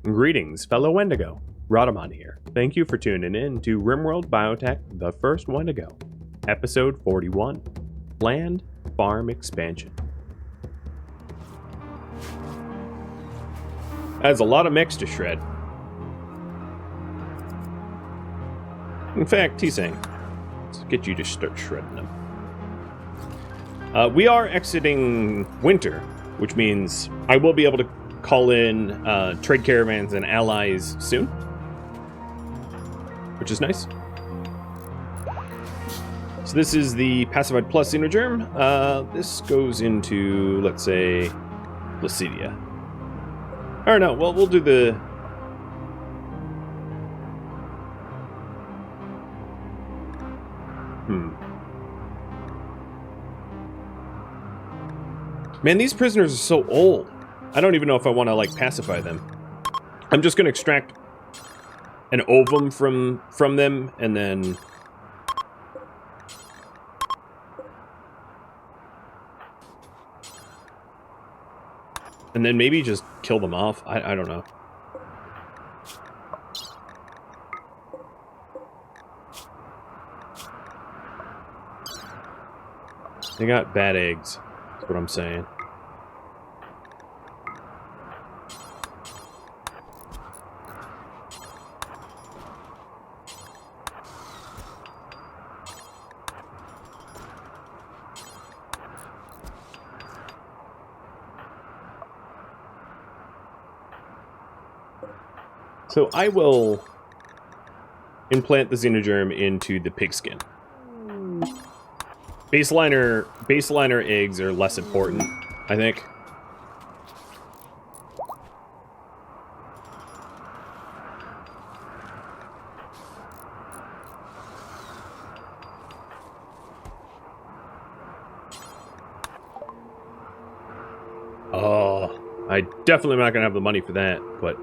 Greetings, fellow Wendigo. Rhadamant here. Thank you for tuning in to RimWorld Biotech, The First Wendigo, Episode 41, Land Farm Expansion. That's a lot of mechs to shred. In fact, T-Sang, let's get you to start shredding them. We are exiting winter, which means I will be able to call in trade caravans and allies soon, which is nice. So this is the Pacified Plus xenogerm. This goes into, let's say, Placidia. Or no, well, we'll do the... Man, these prisoners are so old. I don't even know if I want to, like, pacify them. I'm just going to extract an ovum from them, and then... And then maybe just kill them off. I don't know. They got bad eggs. That's what I'm saying. So I will implant the xenogerm into the pigskin. Baseliner eggs are less important, I think. Oh, I definitely am not gonna have the money for that, but...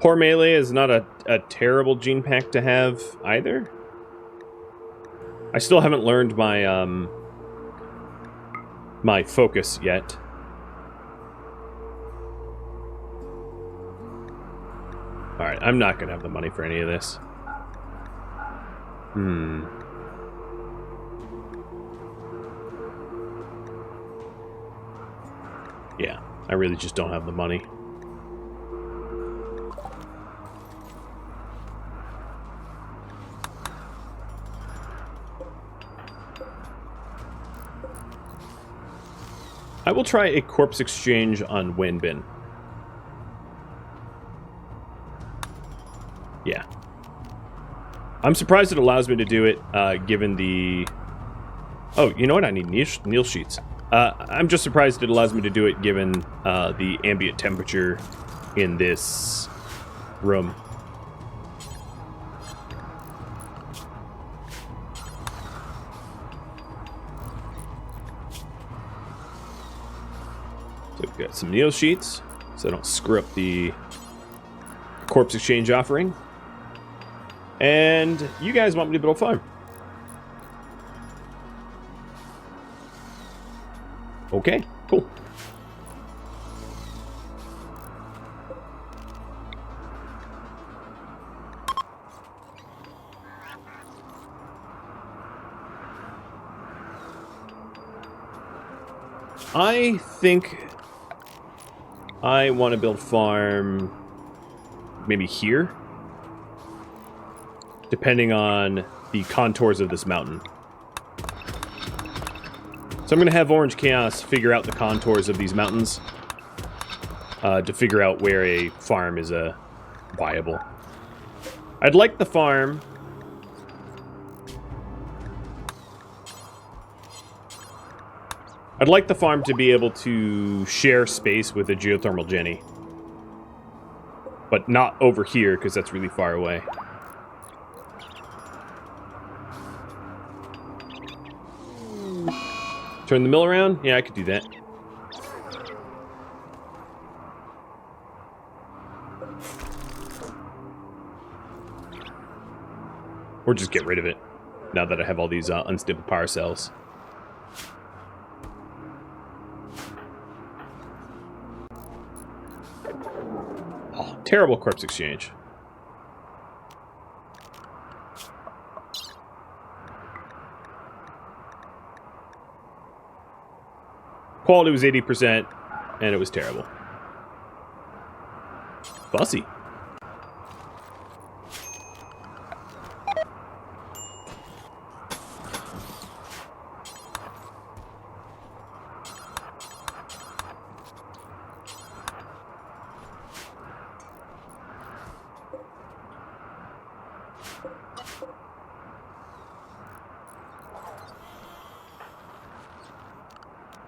Poor melee is not a terrible gene pack to have either. I still haven't learned my my focus yet. Alright, I'm not gonna have the money for any of this. Yeah, I really just don't have the money. I will try a corpse exchange on Wenbin. Yeah. I'm surprised it allows me to do it, given the... Oh, you know what? I need Neil sheets. I'm just surprised it allows me to do it given the ambient temperature in this room. So we've got some Neo sheets, so I don't screw up the corpse exchange offering. And you guys want me to build a farm. Okay, cool. I think I want to build farm maybe here, depending on the contours of this mountain. So I'm going to have Orange Chaos figure out the contours of these mountains to figure out where a farm is viable. I'd like the farm... I'd like the farm to be able to share space with a geothermal Jenny. But not over here, because that's really far away. Turn the mill around? Yeah, I could do that. Or just get rid of it. Now that I have all these unstable power cells. Oh, terrible corpse exchange. Quality was 80%, and it was terrible. Fussy.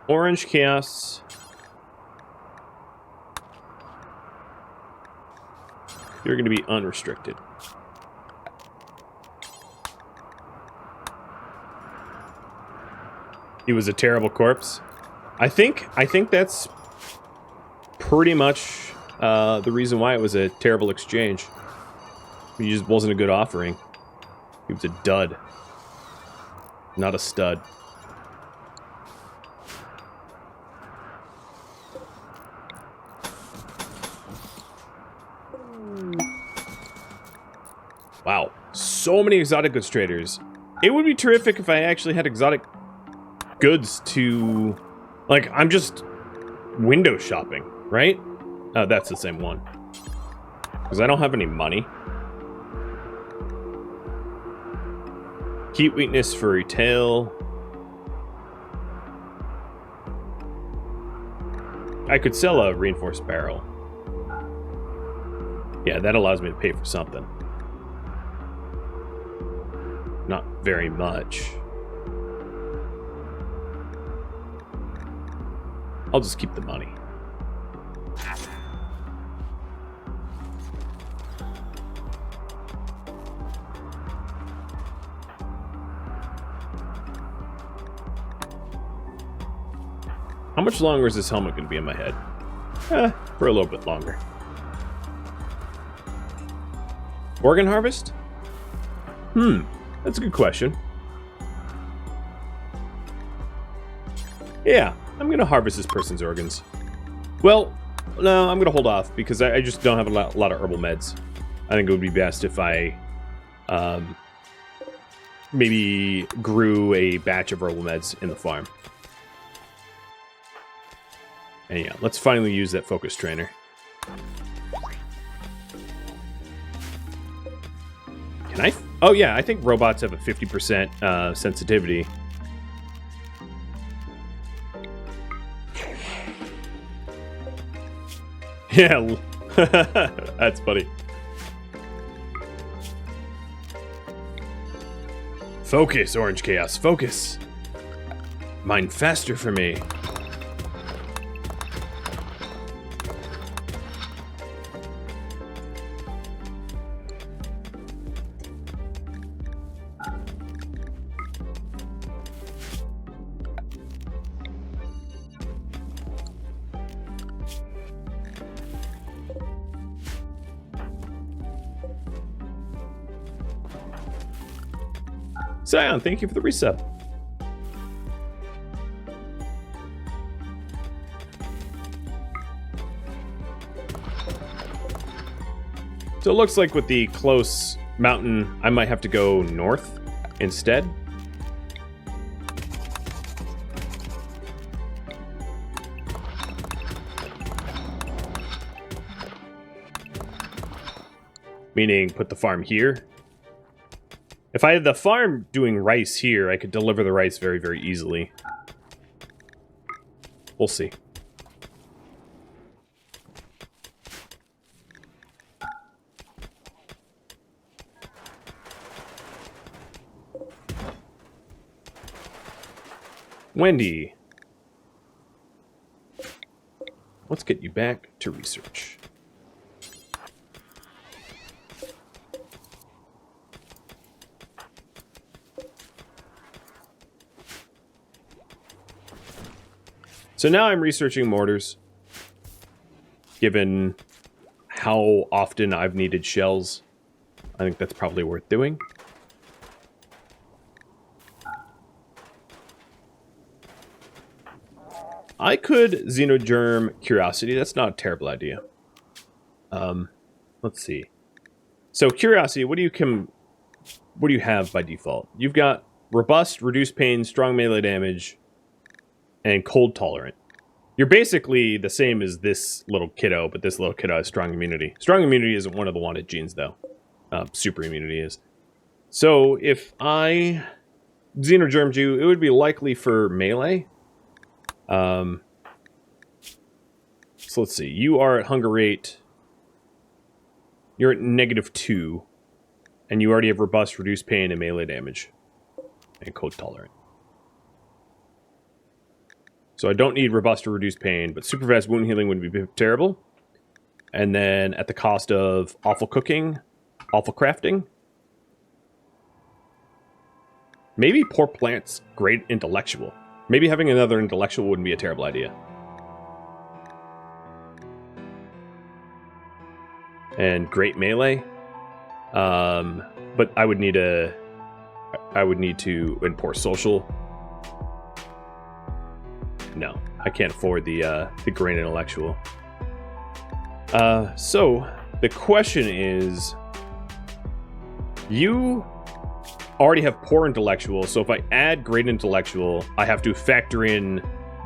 Orange chaos. You're going to be unrestricted. He was a terrible corpse. I think that's pretty much the reason why it was a terrible exchange. He just wasn't a good offering. He was a dud, not a stud. Wow, so many exotic goods traders. It would be terrific if I actually had exotic goods to... Like, I'm just window shopping, right? Oh, that's the same one. Because I don't have any money. Heat weakness for retail. I could sell a reinforced barrel. Yeah, that allows me to pay for something. Not very much. I'll just keep the money. How much longer is this helmet going to be in my head? For a little bit longer. Organ harvest? That's a good question. Yeah, I'm going to harvest this person's organs. Well, no, I'm going to hold off because I just don't have a lot of herbal meds. I think it would be best if I maybe grew a batch of herbal meds in the farm. And yeah, let's finally use that focus trainer. Can I? Oh yeah, I think robots have a 50% sensitivity. Yeah, that's funny. Focus, Orange Chaos, focus. Mine faster for me. Zion, thank you for the resub. So it looks like with the close mountain, I might have to go north instead. Meaning put the farm here. If I had the farm doing rice here, I could deliver the rice very, very easily. We'll see. Wendy. Let's get you back to research. So now I'm researching mortars, given how often I've needed shells. I think that's probably worth doing. I could xenogerm curiosity. That's not a terrible idea. Let's see. So curiosity, what do you have by default? You've got robust, reduced pain, strong melee damage, and cold tolerant. You're basically the same as this little kiddo, but this little kiddo has strong immunity. Strong immunity isn't one of the wanted genes, though. Super immunity is. So if I xenogermed you, it would be likely for melee. So let's see. You are at hunger rate. You're at -2. And you already have robust, reduced pain, and melee damage. And cold tolerant. So I don't need robust or reduced pain, but super fast wound healing would be terrible. And then at the cost of awful cooking, awful crafting. Maybe poor plants, great intellectual. Maybe having another intellectual wouldn't be a terrible idea. And great melee. But I would need to and poor social. No, I can't afford the great intellectual. So the question is, you already have poor intellectual, so if I add great intellectual, I have to factor in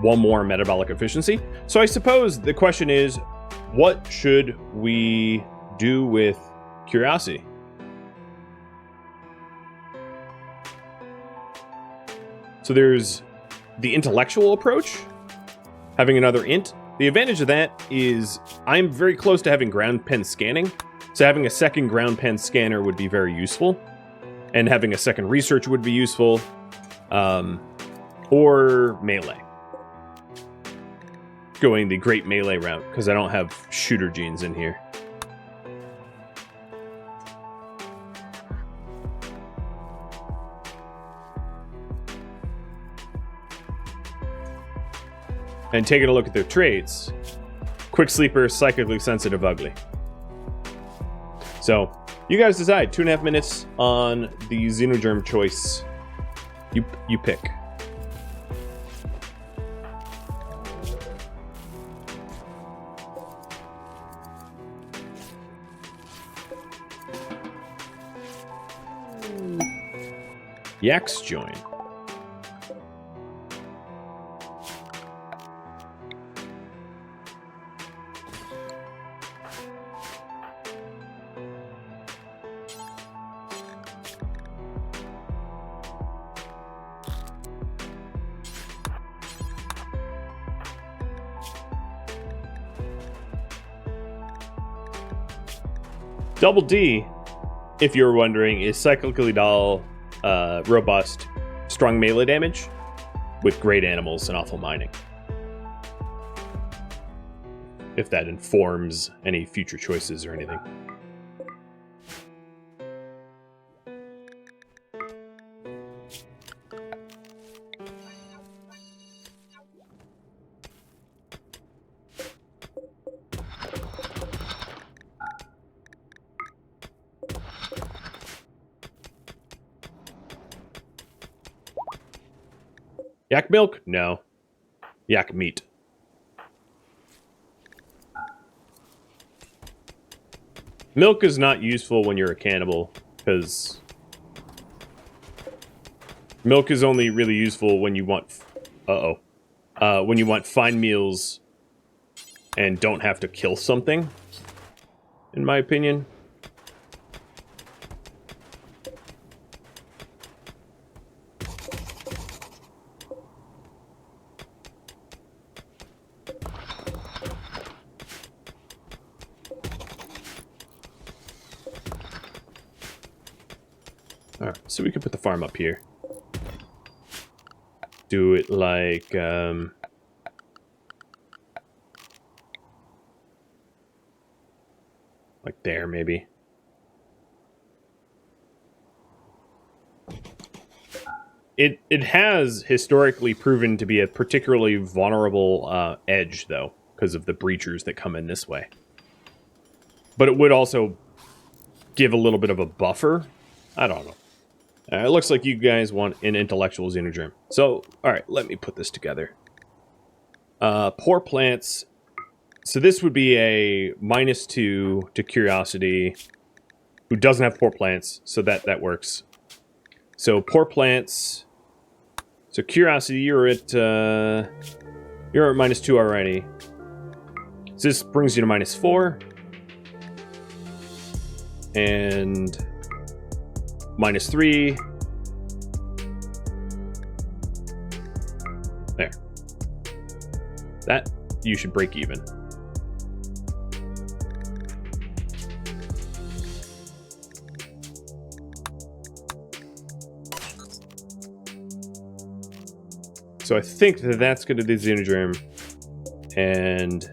one more metabolic efficiency. So I suppose the question is, what should we do with curiosity? So there's the intellectual approach, having another int. The advantage of that is I'm very close to having ground pen scanning, so having a second ground pen scanner would be very useful, and having a second research would be useful, or melee. Going the great melee route, because I don't have shooter genes in here. And taking a look at their traits, quick sleeper, psychically sensitive, ugly. So, you guys decide. 2.5 minutes on the xenogerm choice. You pick. Yaks join. Double D, if you're wondering, is cyclically dull, robust, strong melee damage with great animals and awful mining. If that informs any future choices or anything. Yak milk? No. Yak meat. Milk is not useful when you're a cannibal, because milk is only really useful when you want... when you want fine meals and don't have to kill something, in my opinion. Alright, so we can put the farm up here. Do it like, like there, maybe. It has historically proven to be a particularly vulnerable edge, though, because of the breachers that come in this way. But it would also give a little bit of a buffer. I don't know. It looks like you guys want an intellectual xenogerm. So, alright, let me put this together. Poor plants. So this would be a -2 to curiosity, who doesn't have poor plants, so that works. So poor plants. So curiosity, you're at -2 already. So this brings you to -4. And -3. There. That you should break even. So I think that that's going to do the xenogerm. And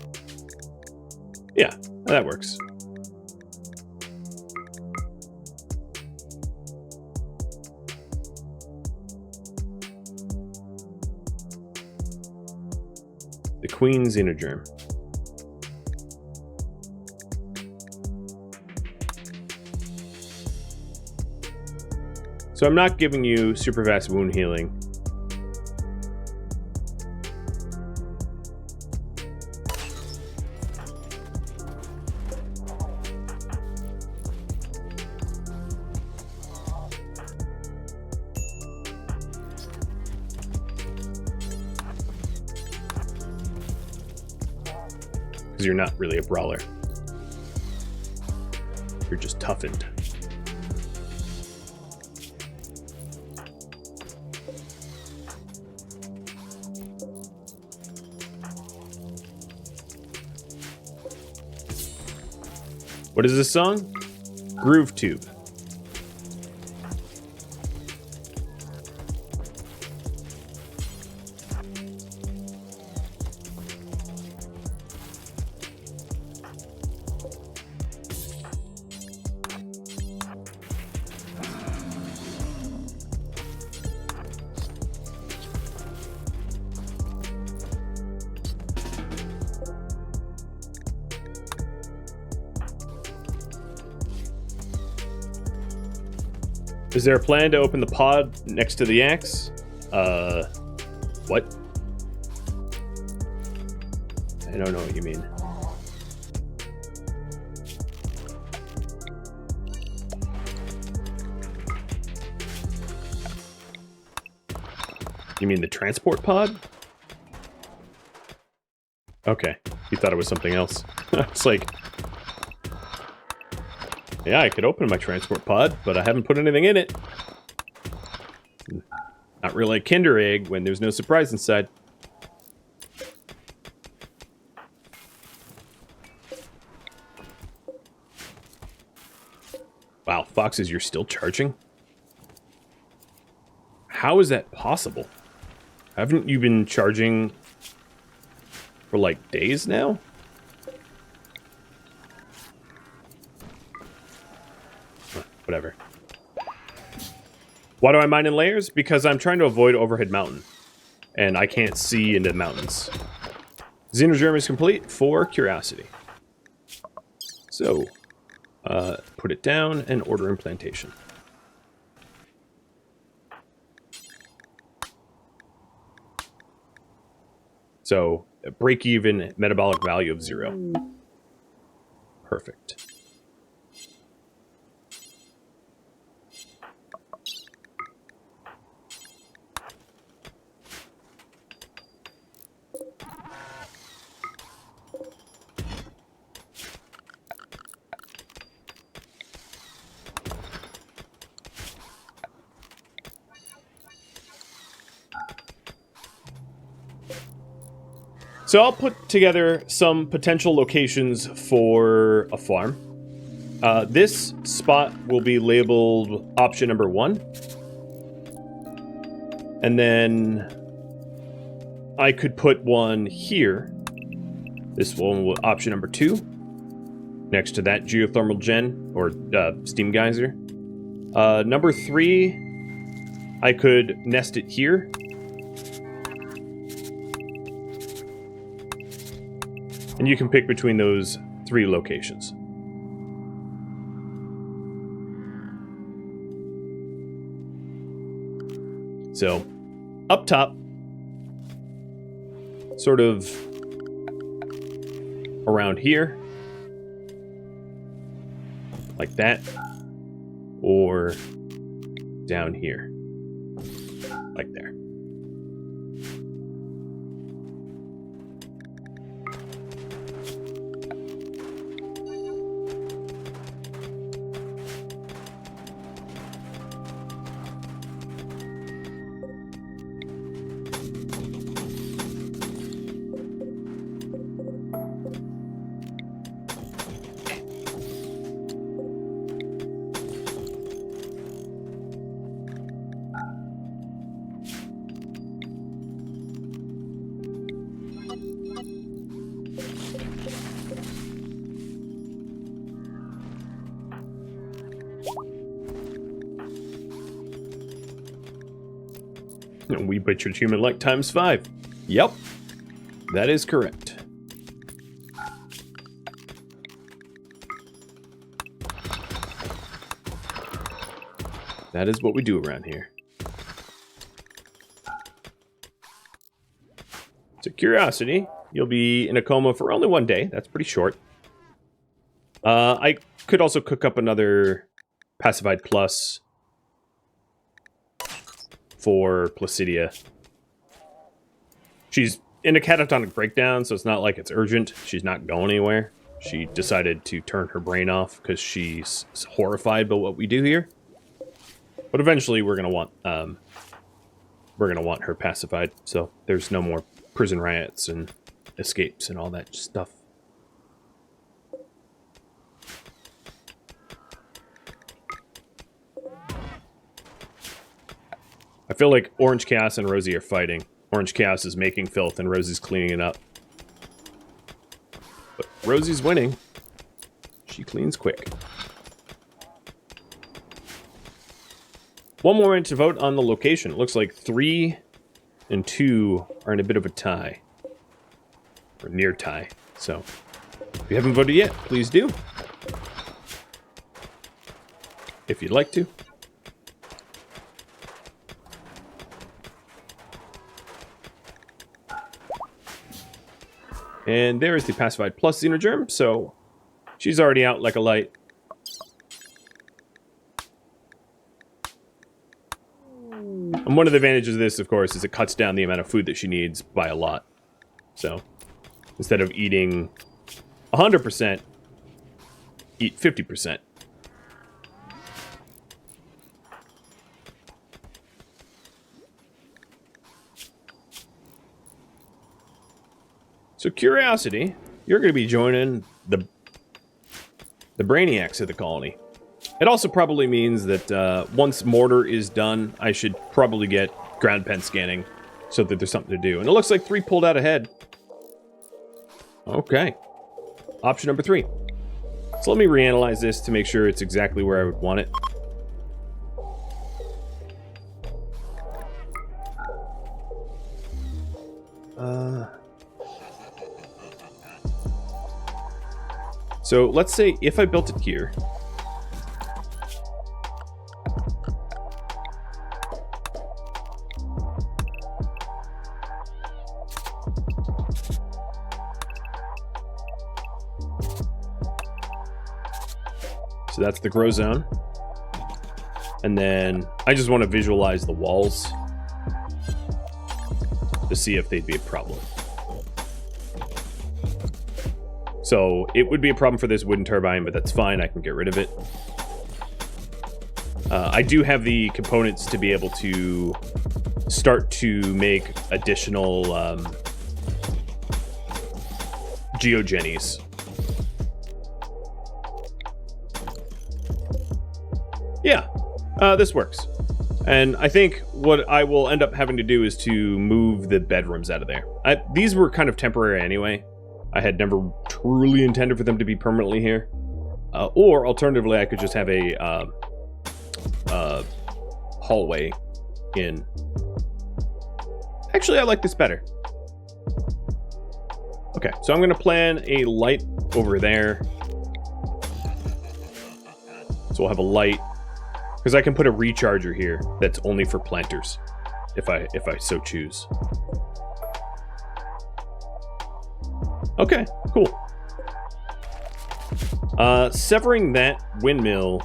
yeah, that works. The Queen xenogerm. So I'm not giving you super fast wound healing. You're not really a brawler. You're just toughened. What is this song? Groove Tube. Is there a plan to open the pod next to the axe? What? I don't know what you mean. You mean the transport pod? Okay, you thought it was something else. It's like... Yeah, I could open my transport pod, but I haven't put anything in it. Not really a Kinder Egg when there's no surprise inside. Wow, Foxes, you're still charging? How is that possible? Haven't you been charging for like days now? Whatever. Why do I mine in layers? Because I'm trying to avoid overhead mountain. And I can't see into the mountains. Xenogerm is complete for curiosity. So, put it down and order implantation. So, a break-even metabolic value of 0. Perfect. So I'll put together some potential locations for a farm. This spot will be labeled option number 1. And then I could put one here. This one will option number 2. Next to that geothermal gen, or steam geyser. Number 3, I could nest it here. And you can pick between those 3 locations. So, up top. sort of around here, like that, or down here, like there. We butchered human luck times 5. Yep, that is correct. That is what we do around here. So, curiosity, you'll be in a coma for only 1 day. That's pretty short. I could also cook up another pacified plus for Placidia. She's in a catatonic breakdown, so it's not like it's urgent. She's not going anywhere. She decided to turn her brain off because she's horrified by what we do here. But eventually, we're gonna want her pacified, so there's no more prison riots and escapes and all that stuff. I feel like Orange Chaos and Rosie are fighting. Orange Chaos is making filth and Rosie's cleaning it up. But Rosie's winning. She cleans quick. One more minute to vote on the location. It looks like 3 and 2 are in a bit of a tie. Or near tie. So, if you haven't voted yet, please do. If you'd like to. And there is the pacified plus xenogerm, so she's already out like a light. And one of the advantages of this, of course, is it cuts down the amount of food that she needs by a lot. So, instead of eating 100%, eat 50%. So, curiosity, you're going to be joining the brainiacs of the colony. It also probably means that once mortar is done, I should probably get ground pen scanning so that there's something to do. And it looks like 3 pulled out ahead. Okay. Option number 3. So let me reanalyze this to make sure it's exactly where I would want it. So let's say if I built it here. So that's the grow zone. And then I just want to visualize the walls to see if they'd be a problem. So it would be a problem for this wooden turbine, but that's fine. I can get rid of it. I do have the components to be able to start to make additional geogennies. Yeah, this works. And I think what I will end up having to do is to move the bedrooms out of there. These were kind of temporary anyway. I had never truly intended for them to be permanently here. Or alternatively, I could just have a hallway in. Actually, I like this better. Okay, so I'm going to plan a light over there. So we'll have a light. Because I can put a recharger here that's only for planters, if I so choose. Okay, cool. Severing that windmill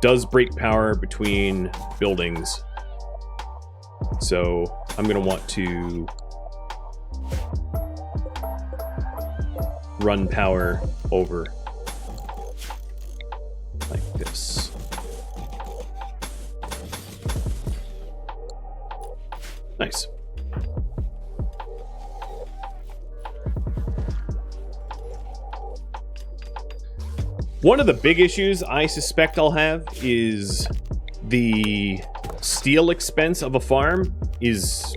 does break power between buildings. So I'm going to want to run power over like this. Nice. One of the big issues I suspect I'll have is the steel expense of a farm is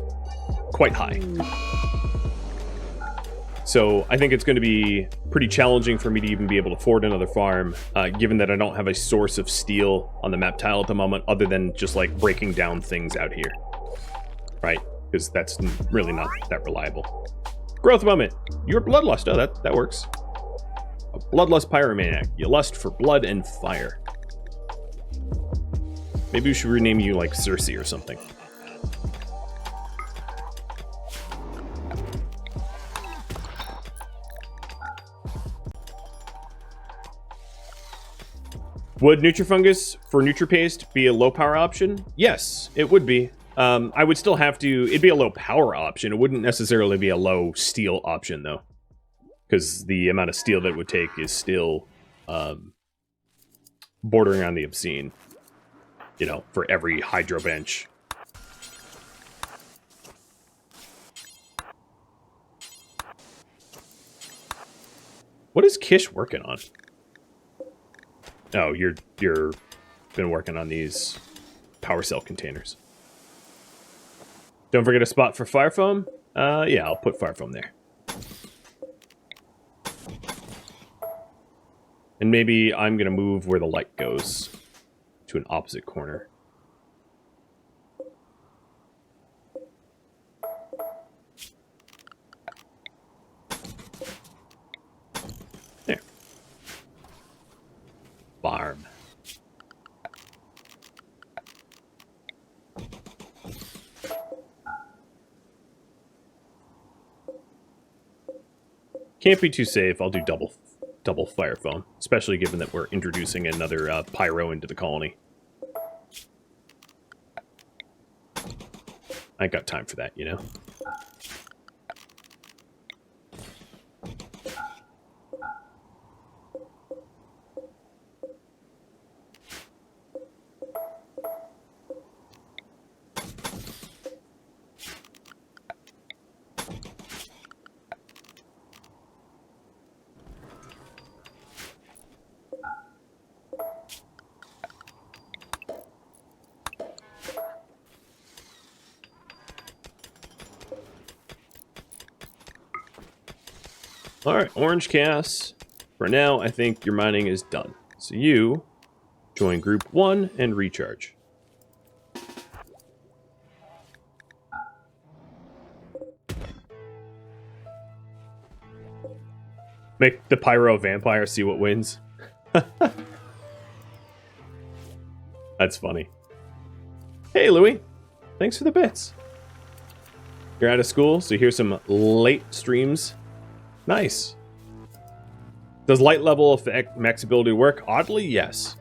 quite high. So I think it's going to be pretty challenging for me to even be able to afford another farm, given that I don't have a source of steel on the map tile at the moment, other than just like breaking down things out here. Right? Because that's really not that reliable. Growth moment. Your bloodlust. Oh, that works. A bloodlust pyromaniac. You lust for blood and fire. Maybe we should rename you like Cersei or something. Would Nutrifungus for NutriPaste be a low power option? Yes, it would be. I would still have to... It'd be a low power option. It wouldn't necessarily be a low steel option, though. Because the amount of steel that it would take is still bordering on the obscene. You know, for every hydro bench. What is Kish working on? Oh, you're been working on these power cell containers. Don't forget a spot for fire foam. Yeah, I'll put fire foam there. And maybe I'm gonna move where the light goes to an opposite corner. There. Farm. Can't be too safe. I'll do double fire foam, especially given that we're introducing another pyro into the colony. I ain't got time for that, you know? Alright, Orange Chaos. For now, I think your mining is done. So you join Group 1 and recharge. Make the Pyro Vampire see what wins. That's funny. Hey, Louie. Thanks for the bits. You're out of school, so here's some late streams. Nice. Does light level affect max ability work? Oddly, yes.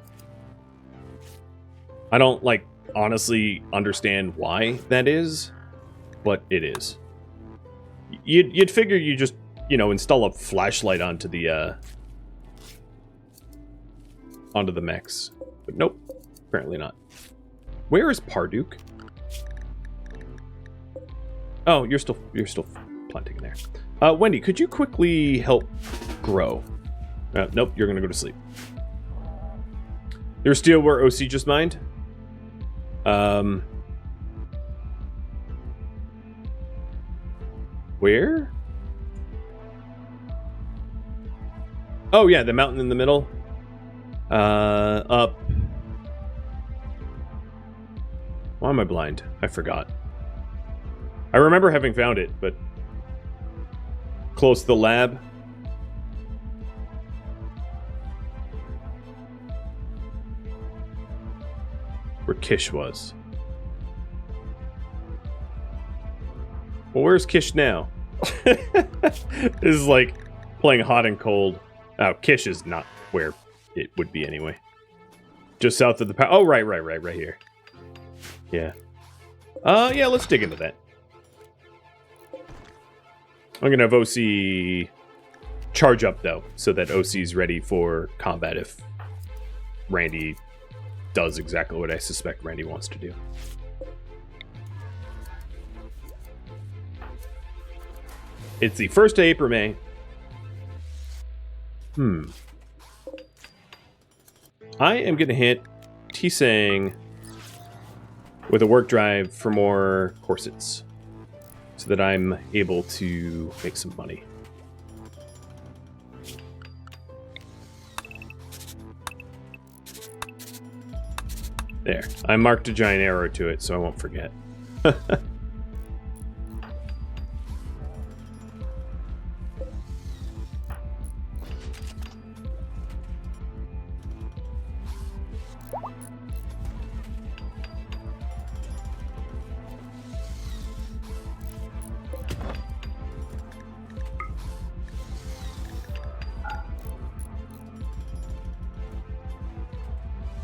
I don't, like, honestly understand why that is, but it is. You'd figure you just, you know, install a flashlight onto the mechs. But nope, apparently not. Where is Parduke? Oh, you're still planting in there. Wendy, could you quickly help grow? Nope, you're gonna go to sleep. There's steel where OC just mined. Where? Oh yeah, the mountain in the middle. Up. Why am I blind? I forgot. I remember having found it, but close to the lab. Where Kish was. Well, where's Kish now? This is like Playing hot and cold. Oh, Kish is not where it would be anyway. Just south of the power. Oh, right here. Yeah. Yeah, let's dig into that. I'm going to have OC charge up, though, so that OC's ready for combat if Randy does exactly what I suspect Randy wants to do. It's the 1st of April, May. I am going to hit T-Sang with a work drive for more corsets so that I'm able to make some money. There. I marked a giant arrow to it so I won't forget.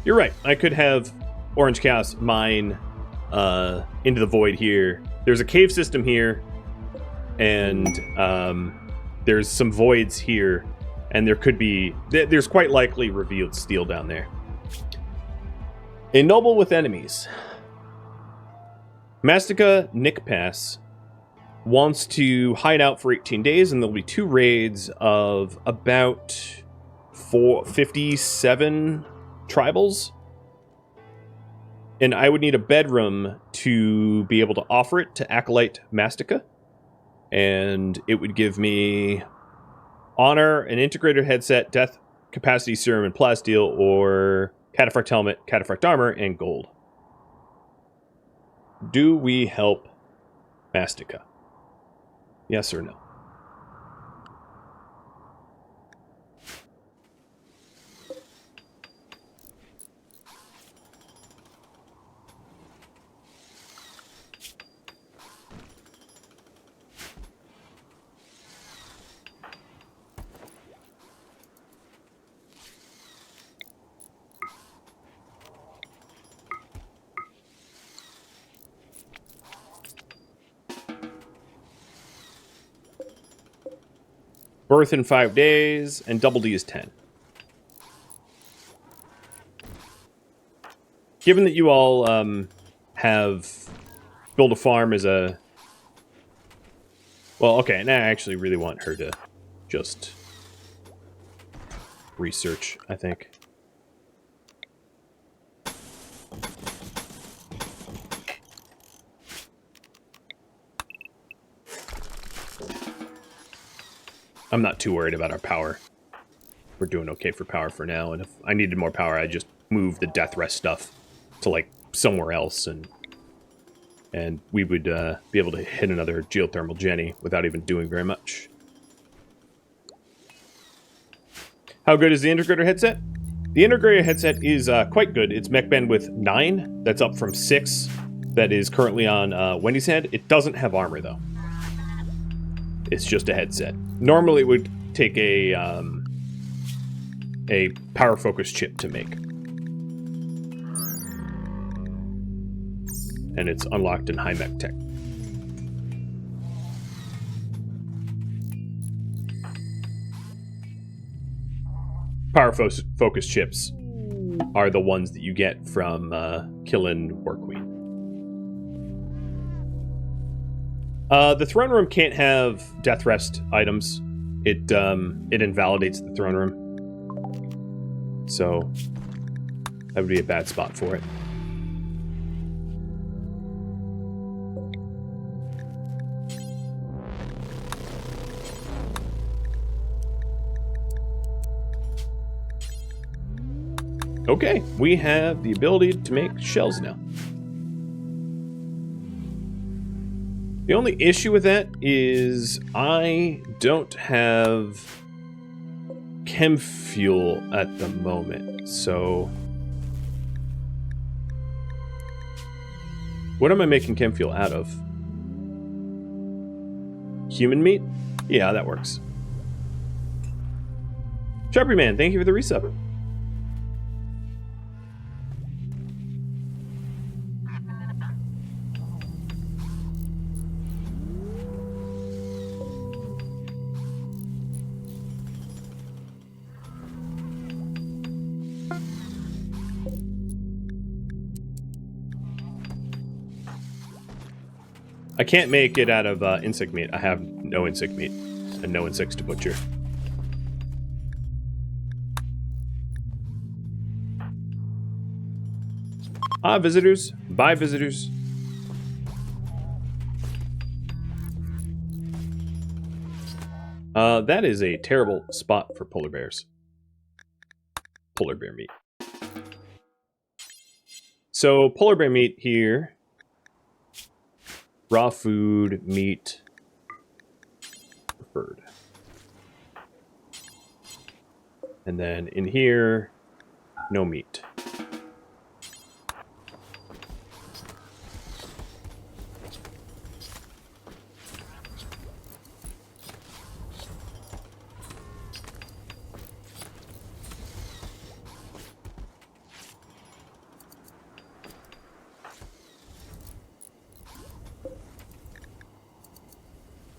You're right. I could have Orange Chaos mine into the void here. There's a cave system here, and there's some voids here, and there could be... There's quite likely revealed steel down there. A noble with enemies. Mastica Nickpass wants to hide out for 18 days, and there'll be 2 raids of about 57 tribals. And I would need a bedroom to be able to offer it to Acolyte Mastica. And it would give me honor, an integrated headset, death capacity serum and plasteel, or cataphract helmet, cataphract armor, and gold. Do we help Mastica? Yes or no? Birth in 5 days, and double D is 10. Given that you all have built a farm as a... Well, okay, and I actually really want her to just research, I think. I'm not too worried about our power. We're doing okay for power for now, and if I needed more power, I'd just move the death rest stuff to, like, somewhere else, and we would be able to hit another geothermal Jenny without even doing very much. How good is the integrator headset? The integrator headset is quite good. It's mech bandwidth 9. That's up from 6 that is currently on Wendy's head. It doesn't have armor, though. It's just a headset. Normally, it would take a power focus chip to make. And it's unlocked in high mech tech. Power focus chips are the ones that you get from killing War Queen. The throne room can't have death rest items. It invalidates the throne room. So that would be a bad spot for it. Okay, we have the ability to make shells now. The only issue with that is I don't have chem fuel at the moment, so... What am I making chem fuel out of? Human meat? Yeah, that works. Sharpie Man, thank you for the resub. I can't make it out of insect meat. I have no insect meat and no insects to butcher. Visitors. Bye, visitors. That is a terrible spot for polar bears. Polar bear meat. So, polar bear meat here. Raw food, meat, preferred. And then in here, no meat.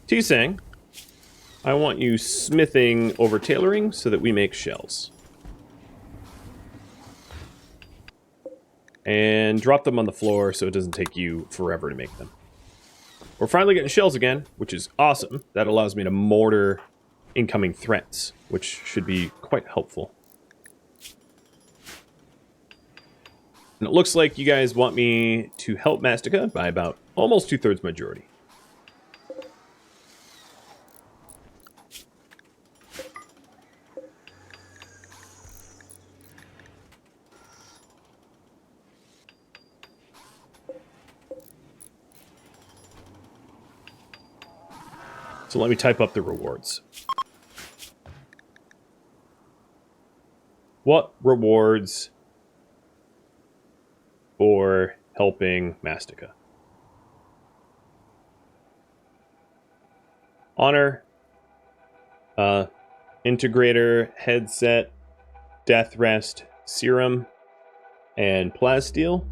T-Sang, I want you smithing over tailoring so that we make shells. And drop them on the floor so it doesn't take you forever to make them. We're finally getting shells again, which is awesome. That allows me to mortar incoming threats, which should be quite helpful. And it looks like you guys want me to help Mastica by about almost 2/3 majority. So let me type up the rewards. What rewards for helping Mastica? Honor, integrator, headset, death rest, serum, and plasteel,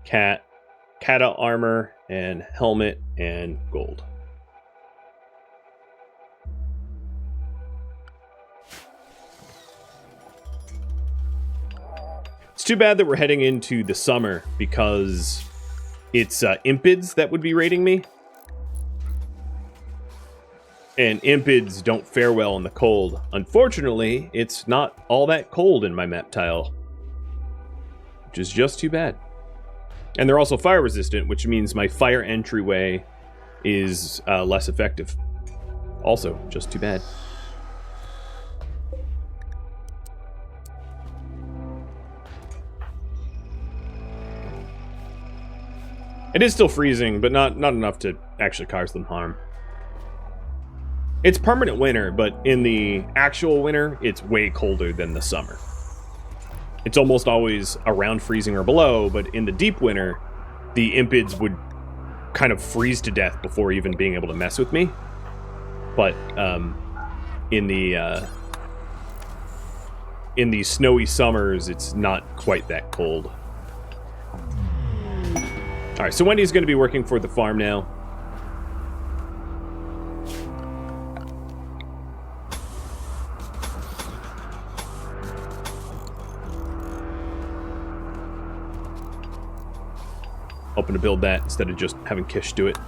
kata armor, and helmet, and gold. It's too bad that we're heading into the summer because it's impids that would be raiding me. And impids don't fare well in the cold. Unfortunately, it's not all that cold in my map tile, which is just too bad. And they're also fire resistant, which means my fire entryway is less effective. Also, just too bad. It is still freezing, but not enough to actually cause them harm. It's permanent winter, but in the actual winter, it's way colder than the summer. It's almost always around freezing or below, but in the deep winter, the impids would kind of freeze to death before even being able to mess with me. But in the snowy summers, it's not quite that cold. Alright, so Wendy's going to be working for the farm now. Hoping to build that instead of just having Kish do it.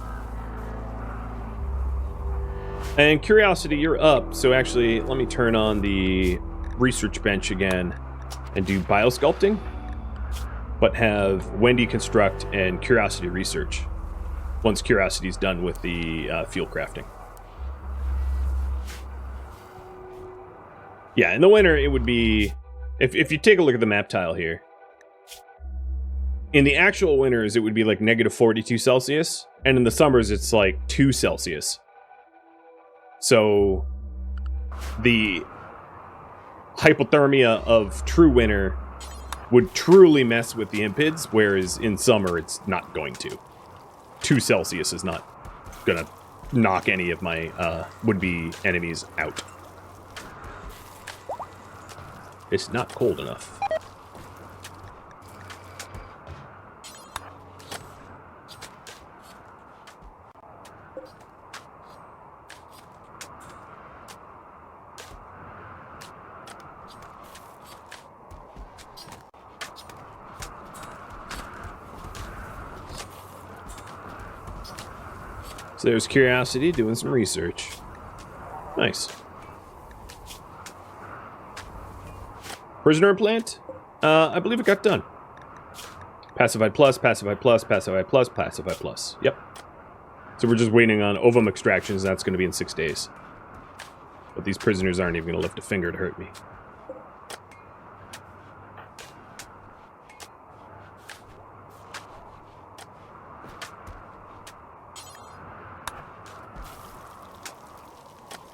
And Curiosity, you're up. So actually, let me turn on the research bench again and do biosculpting. But have Wendy construct and Curiosity research once Curiosity's done with the fuel crafting. Yeah, in the winter it would be... If you take a look at the map tile here, in the actual winters it would be like -42 Celsius, and in the summers it's like 2 Celsius. So the hypothermia of true winter would truly mess with the impids, whereas in summer it's not going to. 2 Celsius is not gonna knock any of my would-be enemies out. It's not cold enough. So there's Curiosity doing some research. Nice. Prisoner implant? I believe it got done. Pacified plus, pacified plus, pacified plus, pacified plus. Yep. So we're just waiting on ovum extractions. That's going to be in 6 days. But these prisoners aren't even going to lift a finger to hurt me.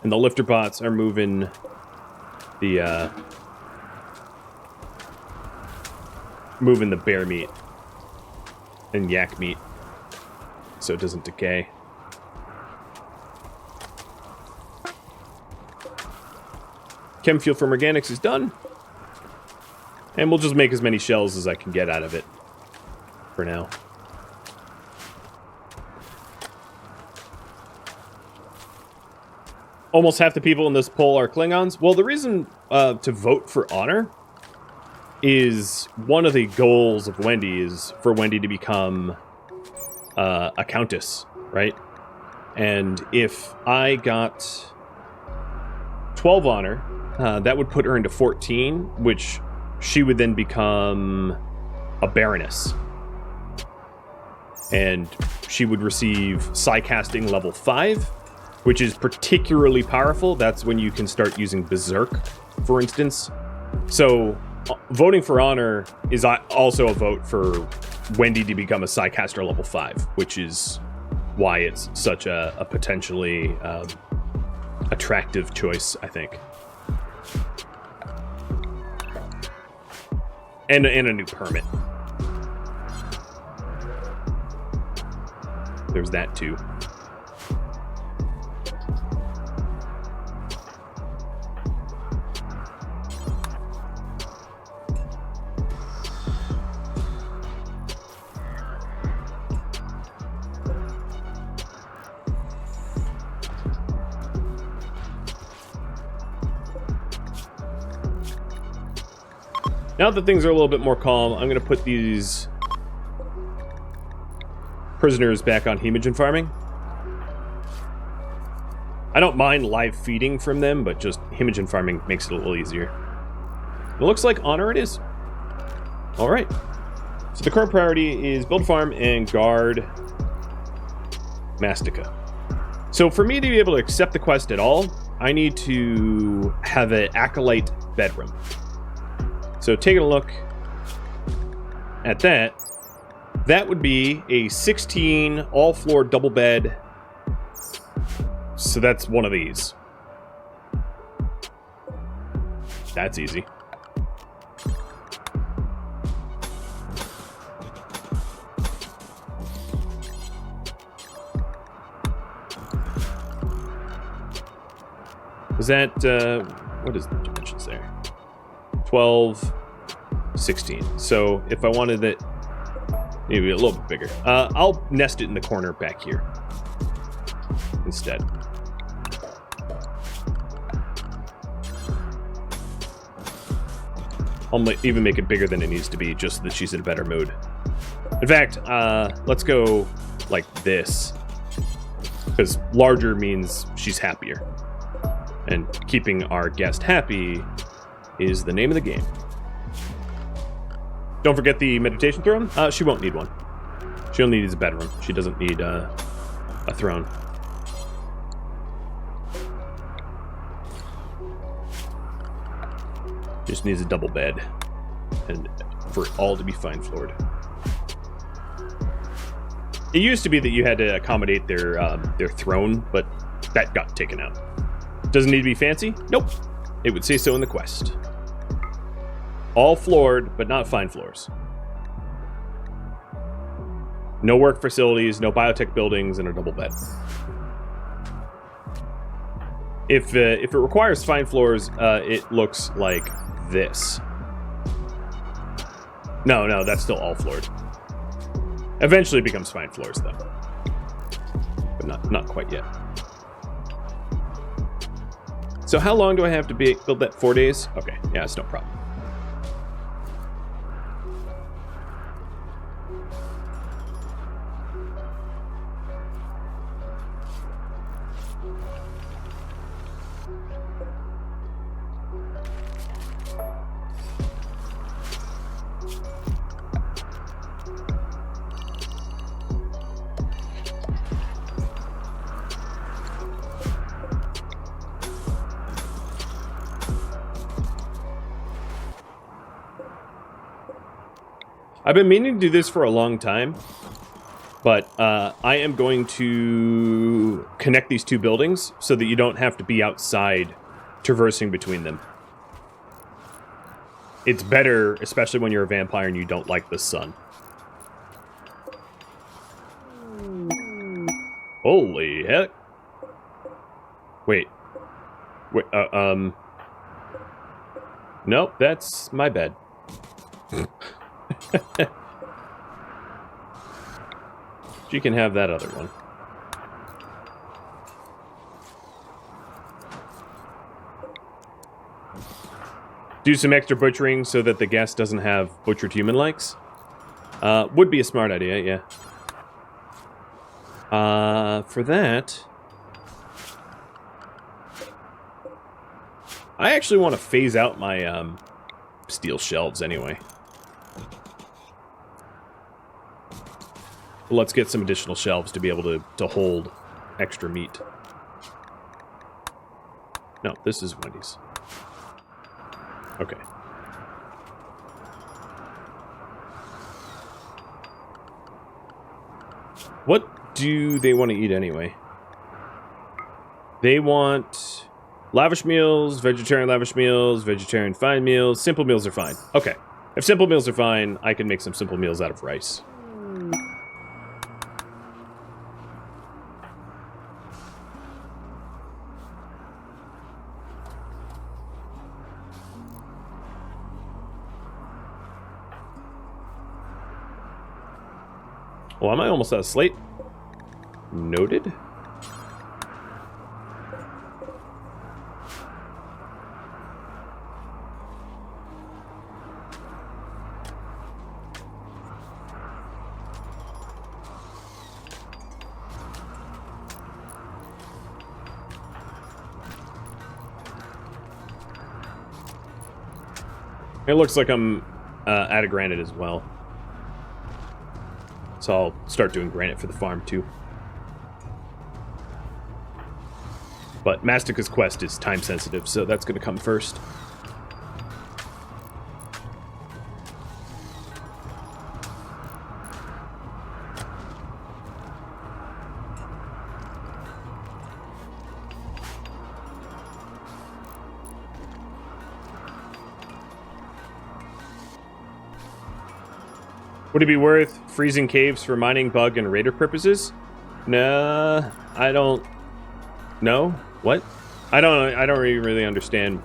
And the lifter bots are moving the bear meat and yak meat so it doesn't decay. Chem fuel from organics is done. And we'll just make as many shells as I can get out of it for now. Almost half the people in this poll are Klingons. Well, the reason to vote for honor is one of the goals of Wendy is for Wendy to become a countess, right? And if I got 12 honor, that would put her into 14, which she would then become a baroness. And she would receive Psycasting level 5, which is particularly powerful. That's when you can start using Berserk, for instance. So voting for honor is also a vote for Wendy to become a Psycaster level 5, which is why it's such a potentially attractive choice, I think. And a new permit. There's that too. Now that things are a little bit more calm, I'm going to put these prisoners back on hemogen farming. I don't mind live feeding from them, but just hemogen farming makes it a little easier. It looks like honor it is. All right. So the current priority is build a farm and guard Mastica. So for me to be able to accept the quest at all, I need to have an Acolyte bedroom. So taking a look at that, that would be a 16 all-floor double bed. So that's one of these. That's easy. Is that, what is the dimensions there? 12, 16. So if I wanted it maybe a little bit bigger, I'll nest it in the corner back here instead. I'll even make it bigger than it needs to be just so that she's in a better mood. In fact, let's go like this, because larger means she's happier. And keeping our guest happy is the name of the game. Don't forget the meditation throne. She won't need one. She only needs a bedroom. She doesn't need a throne. Just needs a double bed, and for it all to be fine floored. It used to be that you had to accommodate their throne, but that got taken out. Doesn't need to be fancy? Nope. It would say so in the quest. All floored, but not fine floors. No work facilities, no biotech buildings, and a double bed. If it requires fine floors, it looks like this. No, that's still all floored. Eventually it becomes fine floors, though. But not quite yet. So how long do I have to build that? 4 days? Okay, yeah, it's no problem. I've been meaning to do this for a long time, but I am going to connect these two buildings so that you don't have to be outside traversing between them. It's better, especially when you're a vampire and you don't like the sun. Holy heck. Wait. Nope, that's my bed. She can have that other one. Do some extra butchering so that the guest doesn't have butchered human likes. Would be a smart idea, yeah. For that, I actually want to phase out my steel shelves anyway. Let's get some additional shelves to be able to hold extra meat. No, this is Wendy's. Okay. What do they want to eat anyway? They want lavish meals, vegetarian lavish meals, vegetarian fine meals. Simple meals are fine. Okay. If simple meals are fine, I can make some simple meals out of rice. Well, am I almost out of slate? Noted. It looks like I'm out of granite as well. So I'll start doing granite for the farm, too. But Mastica's quest is time-sensitive, so that's going to come first. Would it be worth freezing caves for mining, bug, and raider purposes? Nah, I don't know. What? I don't really understand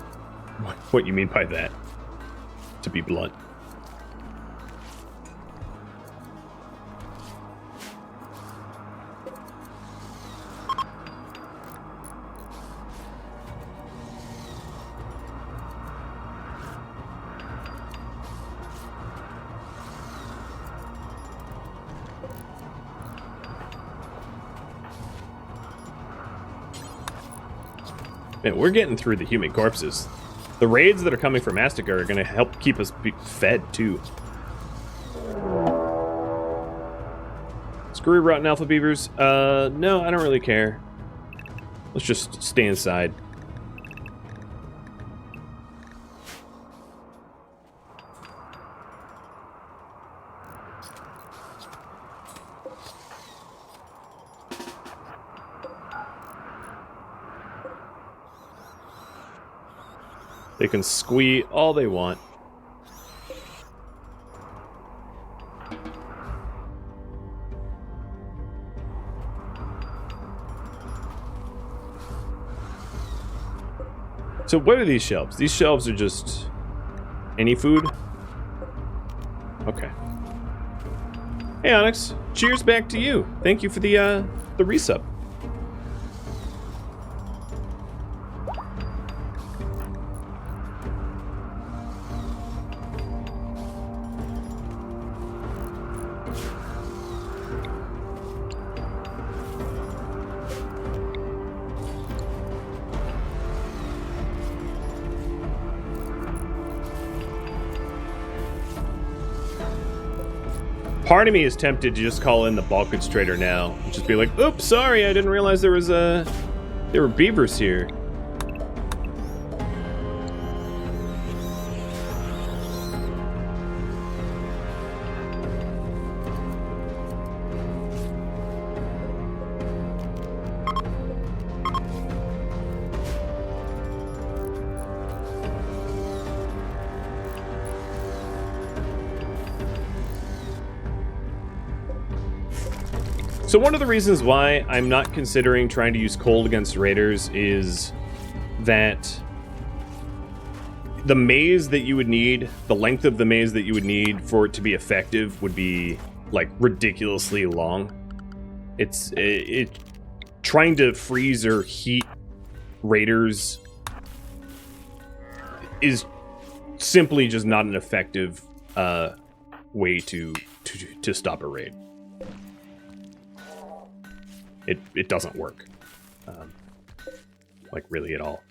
what you mean by that, to be blunt. Man, we're getting through the human corpses. The raids that are coming from Mastica are going to help keep us fed, too. Screw rotten alpha beavers. No, I don't really care. Let's just stay inside. They can squee all they want. So what are these shelves? These shelves are just Any food? Okay. Hey, Onyx. Cheers back to you. Thank you for the resub. Part of me is tempted to just call in the Balkans trader now and just be like, oops, sorry, I didn't realize there were beavers here. So one of the reasons why I'm not considering trying to use cold against raiders is that the maze that you would need, the length of the maze that you would need for it to be effective would be like ridiculously long. It trying to freeze or heat raiders is simply just not an effective way to stop a raid. It doesn't work, like really at all.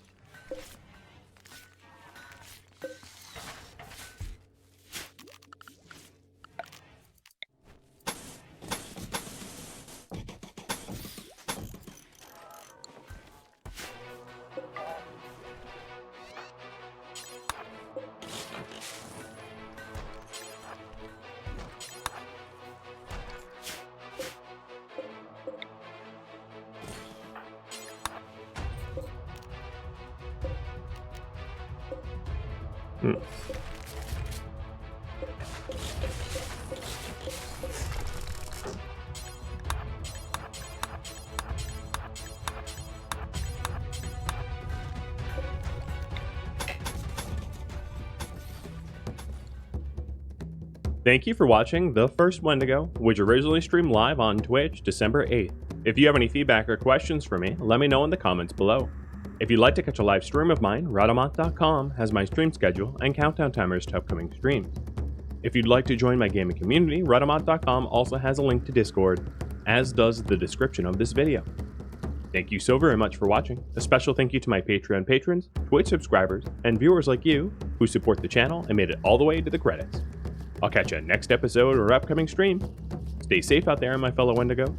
Thank you for watching The First Wendigo, which originally streamed live on Twitch December 8th. If you have any feedback or questions for me, let me know in the comments below. If you'd like to catch a live stream of mine, Rhadamant.com has my stream schedule and countdown timers to upcoming streams. If you'd like to join my gaming community, Rhadamant.com also has a link to Discord, as does the description of this video. Thank you so very much for watching. A special thank you to my Patreon patrons, Twitch subscribers, and viewers like you who support the channel and made it all the way to the credits. I'll catch you next episode or upcoming stream. Stay safe out there, my fellow Wendigos.